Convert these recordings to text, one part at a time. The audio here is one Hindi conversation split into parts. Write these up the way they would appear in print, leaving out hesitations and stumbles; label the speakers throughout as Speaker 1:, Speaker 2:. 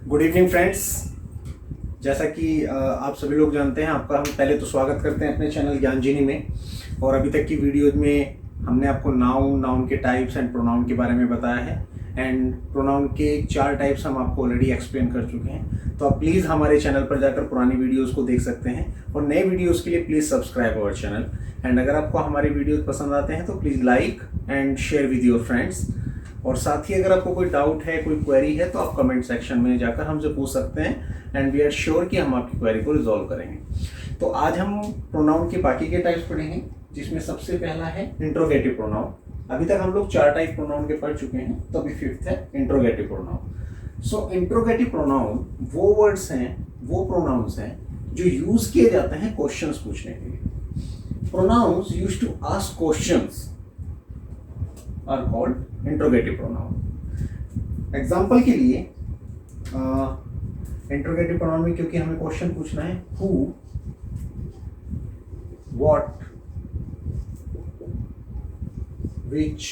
Speaker 1: Good evening friends. जैसा कि आप सभी लोग जानते हैं, आपका हम पहले तो स्वागत करते हैं अपने चैनल ज्ञानजीनी में। और अभी तक की वीडियोज में हमने आपको नाउन के टाइप्स एंड प्रोनाउन के बारे में बताया है। एंड प्रोनाउन के 4 टाइप्स हम आपको ऑलरेडी एक्सप्लेन कर चुके हैं। तो आप प्लीज़ हमारे चैनल पर जाकर पुरानी वीडियोज़ को देख सकते हैं और नए वीडियोज़ के लिए please subscribe our channel. And अगर आपको हमारे वीडियोज़ पसंद आते हैं तो please like and share with your friends. और साथ ही अगर आपको कोई डाउट है, कोई क्वेरी है, तो आप कमेंट सेक्शन में जाकर हमसे पूछ सकते हैं एंड वी आर श्योर कि हम आपकी क्वेरी को रिजॉल्व करेंगे। तो आज हम प्रोनाउन के बाकी के टाइप्स पढ़ेंगे, जिसमें सबसे पहला है इंट्रोगेटिव प्रोनाउन। अभी तक हम लोग 4 टाइप प्रोनाउन के पढ़ चुके हैं, तो अभी 5th है इंट्रोगेटिव प्रोनाउन। सो इंट्रोगेटिव प्रोनाउन वो वर्ड्स हैं, वो प्रोनाउंस हैं जो यूज किए जाते हैं क्वेश्चंस पूछने के लिए। Pronouns used to ask questions are called interrogative pronoun. Example के लिए इंट्रोगेटिव प्रोनाउन में क्योंकि हमें क्वेश्चन पूछना है who, what, which,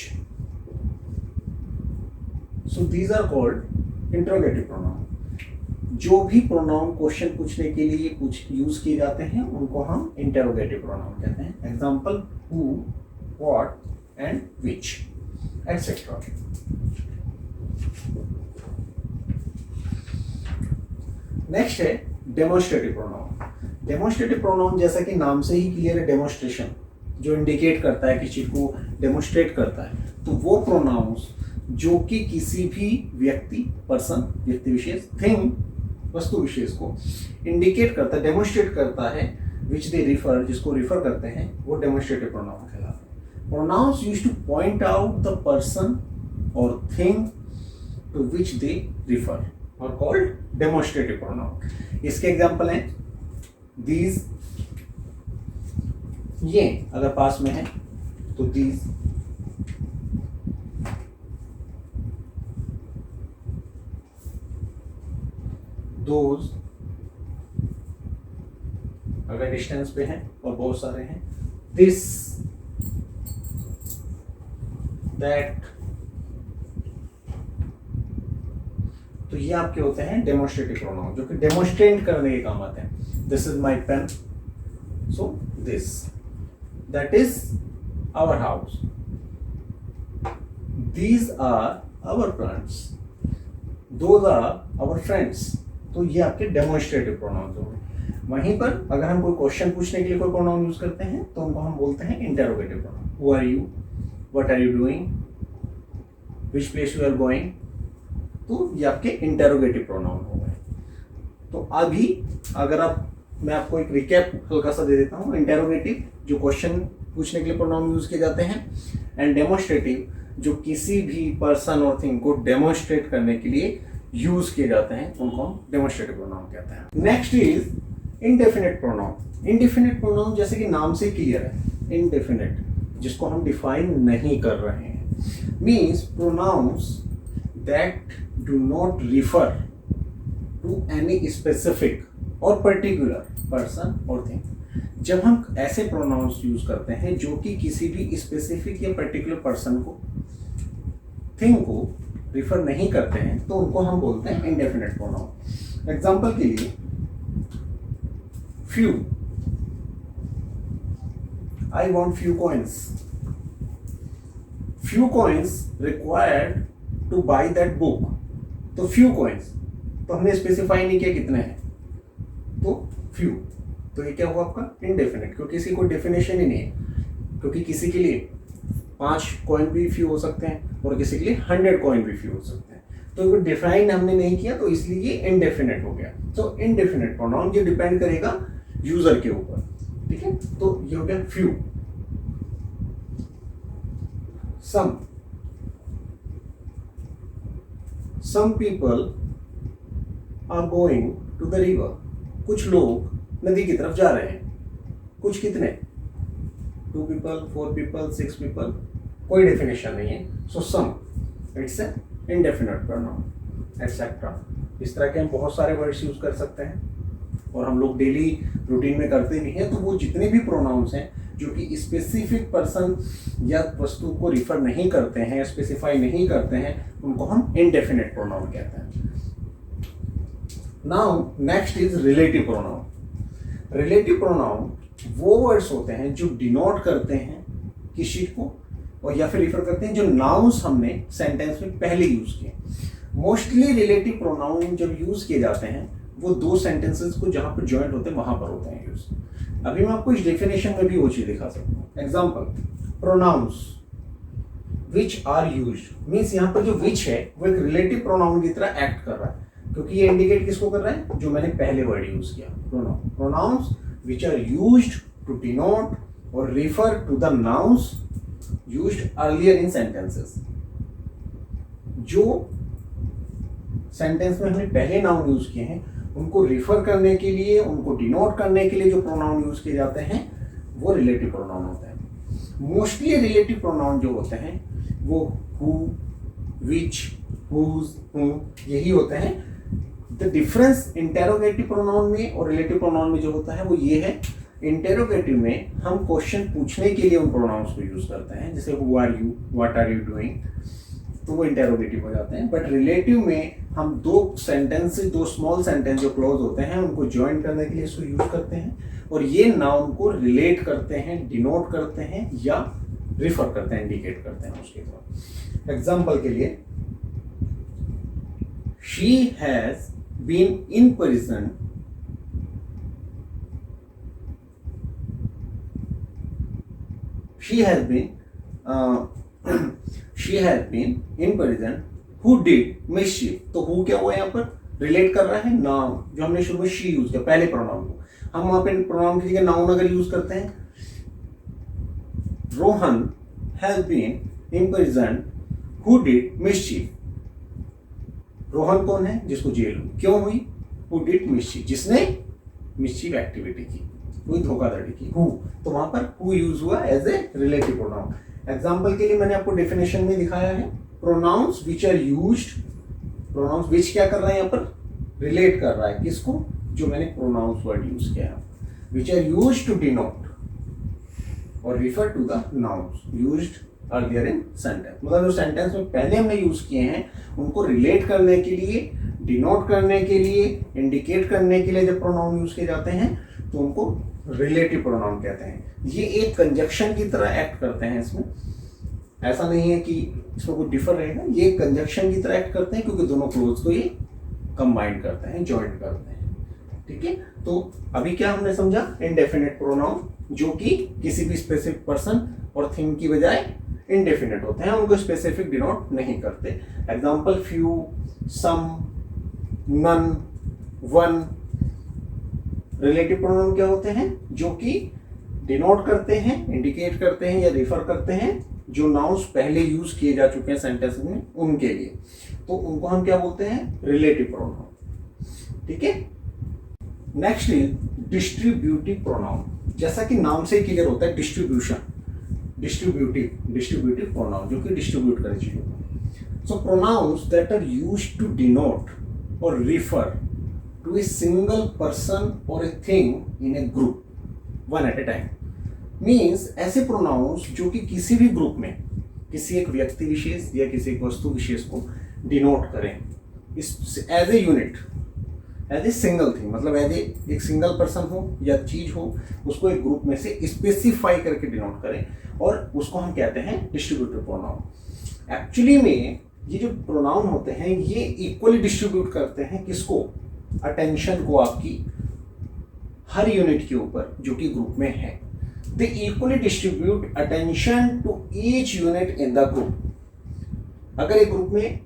Speaker 1: so these are called interrogative pronoun. जो भी प्रोनाउन क्वेश्चन पूछने के लिए यूज किए जाते हैं उनको हम इंटरोगेटिव प्रोनाउन कहते हैं। Example who, what and which etc. Next है डेमोन्स्ट्रेटिव प्रोनाउन। डेमोन्स्ट्रेटिव प्रोनाउन जैसा कि नाम से ही क्लियर है, डेमोन्स्ट्रेशन जो इंडिकेट करता है, किसी को डेमोन्स्ट्रेट करता है। तो वो प्रोनाउंस जो कि किसी भी व्यक्ति, पर्सन, व्यक्ति विशेष, थिंग, वस्तु विशेष को इंडिकेट करता है, डेमोन्स्ट्रेट करता है, विच दे रिफर, जिसको रिफर करते हैं, वो डेमोन्स्ट्रेटिव प्रोनाउन कहलाता है। Pronouns used to point out the person or thing to which they refer are called demonstrative pronoun. इसके एग्जाम्पल हैं these, ये अगर पास में है तो these, those अगर डिस्टेंस पे हैं और बहुत सारे हैं, this, that। तो ये आपके होते हैं डेमोन्स्ट्रेटिव प्रोनाउन जो कि डेमोन्स्ट्रेट करने के काम आते हैं। This is my pen, so this, that is our house, these are our plants, those are our friends. तो ये आपके डेमोन्स्ट्रेटिव प्रोनाउन हो गए। वहीं पर अगर हम कोई क्वेश्चन पूछने के लिए कोई प्रोनाउन यूज करते हैं तो उनको हम बोलते हैं interrogative pronoun. Who are you, What are you doing? Which place you are going? तो ये आपके इंटरोगेटिव प्रोनाउन हो गए। तो अभी अगर मैं आपको एक रिकैप हल्का सा दे देता हूँ। इंटरोगेटिव जो क्वेश्चन पूछने के लिए प्रोनाउन यूज किए जाते हैं, एंड डेमोन्स्ट्रेटिव जो किसी भी पर्सन और थिंग को डेमोन्स्ट्रेट करने के लिए यूज किए जाते हैं, उनको हम डेमोन्स्ट्रेटिव प्रोनाउन कहते हैं। Next is indefinite pronoun. Indefinite pronoun जैसे कि नाम से क्लियर है, इनडेफिनिट, जिसको हम डिफाइन नहीं कर रहे हैं, means pronouns that do not refer to any specific और पर्टिकुलर पर्सन और थिंग। जब हम ऐसे प्रोनाउंस यूज करते हैं जो कि किसी भी स्पेसिफिक या पर्टिकुलर पर्सन को, थिंग को रिफर नहीं करते हैं, तो उनको हम बोलते हैं इनडेफिनिट प्रोनाउन। एग्जाम्पल के लिए few, I want few coins. Few coins required to buy that book. तो few coins, तो हमने स्पेसिफाई नहीं किया कितने हैं, तो few। तो ये क्या हुआ आपका इंडेफिनिट, क्योंकि किसी को डेफिनेशन ही नहीं है। क्योंकि किसी के लिए 5 कॉइन भी फ्यू हो सकते हैं और किसी के लिए 100 कॉइन भी फ्यू हो सकते हैं। तो डिफाइन हमने नहीं किया, तो इसलिए ये इनडेफिनिट हो गया। तो इनडेफिनिट प्रोनाउन ये डिपेंड करेगा यूजर के ऊपर, ठीक है। तो ये हो गया few. some people are going to the river। कुछ लोग नदी की तरफ जा रहे हैं। कुछ कितने, 2 people, 4 people, 6 people, कोई डेफिनेशन नहीं है। So some, it's a indefinite pronoun et cetera. इस तरह के हम बहुत सारे वर्ड्स यूज कर सकते हैं और हम लोग डेली रूटीन में करते भी हैं। तो वो जितने भी प्रोनाउंस हैं जो कि स्पेसिफिक पर्सन या वस्तु को रिफर नहीं करते हैं, स्पेसिफाई नहीं करते हैं, उनको हम इनडेफिनिट प्रोनाउन कहते हैं। Now next is relative pronoun. Relative pronoun वो वर्ड्स होते हैं जो डिनोट करते हैं किसी को और या फिर रिफर करते हैं जो नाउन्स हमने सेंटेंस में पहले यूज किए। मोस्टली रिलेटिव प्रोनाउन जब यूज किए जाते हैं वो दो सेंटेंसेस को जहां पर ज्वाइंट होते हैं वहां पर होते हैं यूज। अभी मैं आपको इस डेफिनेशन में भी वो चीज दिखा सकता हूँ। Example, pronouns which are used means यहाँ पर जो विच है वो एक रिलेटिव प्रोनाउन की तरह एक्ट कर रहा है, क्योंकि ये इंडिकेट किसको कर रहा है, जो मैंने पहले वर्ड यूज किया, pronoun. Pronouns which are used to denote और refer to the nouns used earlier in sentences. जो सेंटेंस में हमने पहले नाउन यूज किए हैं उनको रिफर करने के लिए, उनको डिनोट करने के लिए जो प्रोनाउन यूज किए जाते हैं वो रिलेटिव प्रोनाउन होते हैं। मोस्टली रिलेटिव प्रोनाउन जो होते हैं वो हु, विच, हुज, हुम यही होते हैं। द डिफरेंस इंटेरोगेटिव प्रोनाउन में और रिलेटिव प्रोनाउन में जो होता है वो ये है, इंटेरोगेटिव में हम क्वेश्चन पूछने के लिए उन प्रोनाउंस को यूज करते हैं, जैसे who are you, what are you doing, तो वो इंटेरोगेटिव हो जाते हैं। बट रिलेटिव में हम दो स्मॉल सेंटेंस जो क्लोज होते हैं उनको ज्वाइन करने के लिए इसको यूज करते हैं और ये नाउन को रिलेट करते हैं, डिनोट करते हैं या रिफर करते हैं, इंडिकेट करते हैं उसके तरफ। एग्जाम्पल के लिए, she has been in prison she has been in prison who did mischief। तो who क्या हुआ यहाँ पर, रिलेट कर रहा है नाउन जो हमने शुरू में she यूज किया पहले प्रोनाउन को। हम वहां पे प्रोनाउन की जगह नाउन अगर यूज करते हैं, Rohan has been in prison who did mischief। Rohan कौन है, जिसको जेल हुई, क्यों हुई, who did mischief, जिसने मिस्चीफ एक्टिविटी की, कोई धोखाधड़ी की, हु, तो वहां पर हु यूज हुआ as a relative pronoun. Example के लिए मैंने आपको डेफिनेशन में दिखाया है, pronouns which are used, pronouns which क्या कर रहा है यहाँ पर, रिलेट कर रहा है किसको, जो मैंने प्रोनाउंस वर्ड यूज किया है, which are used to denote और refer to the nouns used earlier in sentence. मतलब जो सेंटेंस में पहले हमने यूज किए हैं उनको रिलेट करने के लिए, डिनोट करने के लिए, इंडिकेट करने के लिए जब प्रोनाउन यूज किए जाते हैं तो उनको रिलेटिव प्रोनाउन कहते हैं। ये एक कंजक्शन की तरह एक्ट करते हैं। इसमें ऐसा नहीं है कि इसमें कोई डिफर रहेगा, ये एक कंजक्शन की तरह एक्ट करते हैं क्योंकि दोनों क्लोज को ये कंबाइन करते हैं, जॉइंट करते हैं। ठीक है, तो अभी क्या हमने समझा, इनडेफिनेट प्रोनाउन जो कि किसी भी स्पेसिफिक पर्सन और थिंग की बजाय इनडेफिनेट होते हैं, उनको स्पेसिफिक डिनोट नहीं करते। एग्जाम्पल, फ्यू, सम, नन, वन। रिलेटिव प्रोनाउन क्या होते हैं, जो कि डिनोट करते हैं, इंडिकेट करते हैं या रिफर करते हैं जो नाउन्स पहले यूज किए जा चुके हैं सेंटेंस में उनके लिए, तो उनको हम क्या बोलते हैं, रिलेटिव प्रोनाउन। ठीक है, नेक्स्ट इज डिस्ट्रीब्यूटिव प्रोनाउन। जैसा कि नाम से ही क्लियर होता है, डिस्ट्रीब्यूशन, डिस्ट्रीब्यूटिव प्रोनाउन जो कि डिस्ट्रीब्यूट करे चीजों को। So pronouns that are used to denote और refer to a single person or a thing in a group, one at a time, means ऐसे प्रोनाउंस जो कि किसी भी ग्रुप में किसी एक व्यक्ति विशेष या किसी एक वस्तु विशेष को डिनोट करें as a unit, as a single thing, मतलब एज ए एक सिंगल पर्सन हो या चीज हो, उसको एक ग्रुप में से स्पेसिफाई करके डिनोट करें और उसको हम कहते हैं डिस्ट्रीब्यूटिव प्रोनाउन। एक्चुअली में ये जो प्रोनाउन होते हैं ये इक्वली डिस्ट्रीब्यूट करते हैं किसको, अटेंशन को आपकी हर यूनिट के ऊपर जो कि ग्रुप में है। They equally distribute attention to each unit in the group. अगर एक ग्रुप में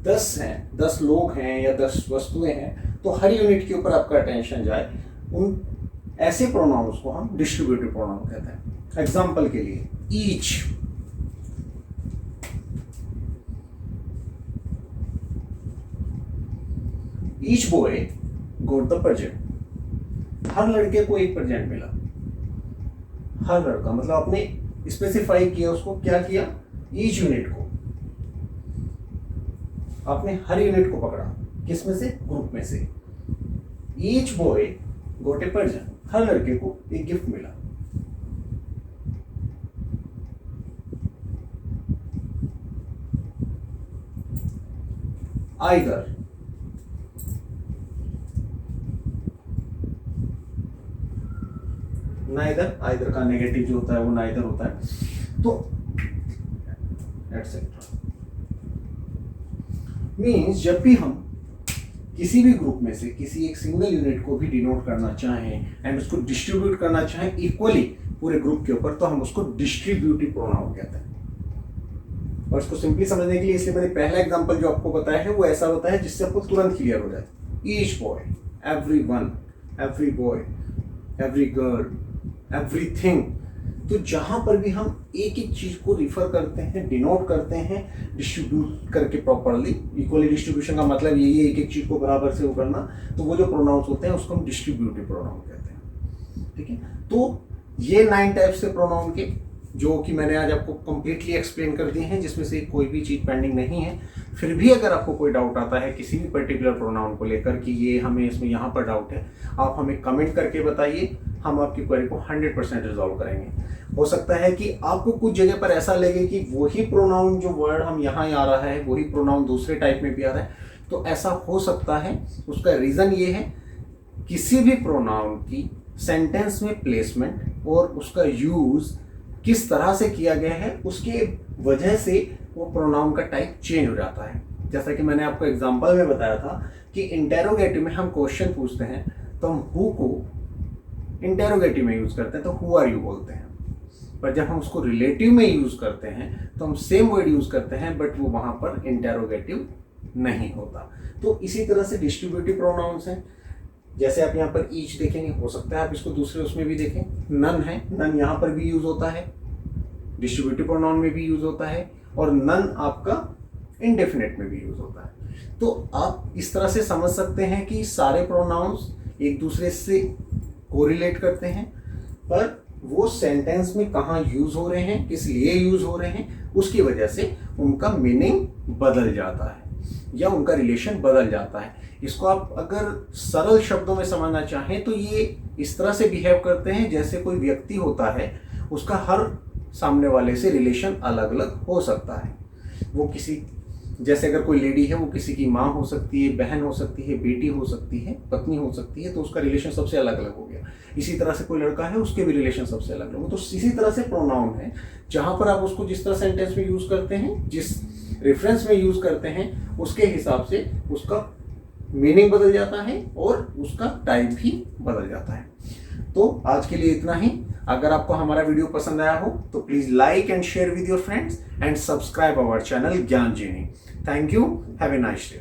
Speaker 1: 10 हैं, 10 लोग हैं या 10 वस्तुएं हैं, तो हर यूनिट के ऊपर आपका अटेंशन जाए, उन ऐसे प्रोनाउंस को हम डिस्ट्रीब्यूटिव प्रोनाउन कहते हैं। एग्जाम्पल के लिए, each, Each boy got the present। हर लड़के को एक प्रेजेंट मिला। हर लड़का मतलब आपने स्पेसिफाई किया उसको, क्या किया, ईच यूनिट को, आपने हर यूनिट को पकड़ा, किस में से, ग्रुप में से। Each boy got a present, हर लड़के को एक गिफ्ट मिला। Either नाइदर, आइदर का नेगेटिव जो होता है वो नाइदर होता है। तो एटसेट्रा मीन्स जब भी हम किसी भी ग्रुप में से किसी एक सिंगल यूनिट को भी डिनोट करना चाहें एंड उसको डिस्ट्रीब्यूट करना चाहें इक्वली पूरे ग्रुप के ऊपर, तो हम उसको डिस्ट्रीब्यूटिव प्रोनाउन कहते हैं। और इसको सिंपली समझने के लिए इसलिए मैंने पहला एग्जांपल जो आपको बताया है वो ऐसा होता है जिससे आपको तुरंत क्लियर हो जाए। Each boy, every one, every boy, every girl, everything. तो जहां पर भी हम एक एक चीज को रिफर करते हैं, डिनोट करते हैं, डिस्ट्रीब्यूट करके प्रॉपरली, इक्वली डिस्ट्रीब्यूशन का मतलब यही है एक एक चीज को बराबर से वो करना, तो वो जो प्रोनाउंस होते हैं उसको हम डिस्ट्रीब्यूटिव प्रोनाउन कहते हैं। ठीक है, तो ये 9 टाइप्स के प्रोनाउन के जो कि मैंने आज आपको कंप्लीटली एक्सप्लेन कर दिए हैं, जिसमें से कोई भी चीज पेंडिंग नहीं है। फिर भी अगर आपको कोई डाउट आता है किसी भी पर्टिकुलर प्रोनाउन को लेकर कि ये हमें इसमें यहाँ पर डाउट है, आप हमें कमेंट करके बताइए, हम आपकी क्वेरी को 100% रिजॉल्व करेंगे। हो सकता है कि आपको कुछ जगह पर ऐसा लगे कि वही प्रोनाउन जो वर्ड हम यहाँ आ रहा है वही प्रोनाउन दूसरे टाइप में भी आ रहा है, तो ऐसा हो सकता है। उसका रीजन ये है किसी भी प्रोनाउन की सेंटेंस में प्लेसमेंट और उसका यूज किस तरह से किया गया है उसके वजह से वो प्रोनाउन का टाइप चेंज हो जाता है। जैसा कि मैंने आपको एग्जांपल में बताया था कि इंटेरोगेटिव में हम क्वेश्चन पूछते हैं तो हम हु को इंटेरोगेटिव में यूज करते हैं तो हु आर यू बोलते हैं, पर जब हम उसको रिलेटिव में यूज करते हैं तो हम सेम वर्ड यूज करते हैं बट वो वहां पर इंटेरोगेटिव नहीं होता। तो इसी तरह से डिस्ट्रीब्यूटिव प्रोनाउंस हैं। जैसे आप यहाँ पर ईच देखेंगे, हो सकता है आप इसको दूसरे उसमें भी देखें। नन है, नन यहाँ पर भी यूज होता है, डिस्ट्रीब्यूटिव प्रोनाउन में भी यूज होता है, और नन आपका इंडेफिनेट में भी यूज होता है। तो आप इस तरह से समझ सकते हैं कि सारे प्रोनाउंस एक दूसरे से कोरिलेट करते हैं, पर वो सेंटेंस में कहाँ यूज हो रहे हैं, किस लिए यूज हो रहे हैं, उसकी वजह से उनका मीनिंग बदल जाता है या उनका रिलेशन बदल जाता है। इसको आप अगर सरल शब्दों में समझना चाहें तो ये इस तरह से बिहेव करते हैं जैसे कोई व्यक्ति होता है, उसका हर सामने वाले से रिलेशन अलग अलग हो सकता है। वो किसी, जैसे अगर कोई लेडी है वो किसी की माँ हो सकती है, बहन हो सकती है, बेटी हो सकती है, पत्नी हो सकती है, तो उसका रिलेशन सबसे अलग अलग हो गया। इसी तरह से कोई लड़का है उसके भी रिलेशन सबसे अलग अलग हो। तो इसी तरह से प्रोनाउन है, जहां पर आप उसको जिस तरह सेंटेंस में यूज करते हैं, जिस रेफरेंस में यूज करते हैं, उसके हिसाब से उसका मीनिंग बदल जाता है और उसका टाइप भी बदल जाता है। तो आज के लिए इतना ही। अगर आपको हमारा वीडियो पसंद आया हो तो please like and share with your friends and subscribe our channel Gyan Genie. Thank you, have a nice day.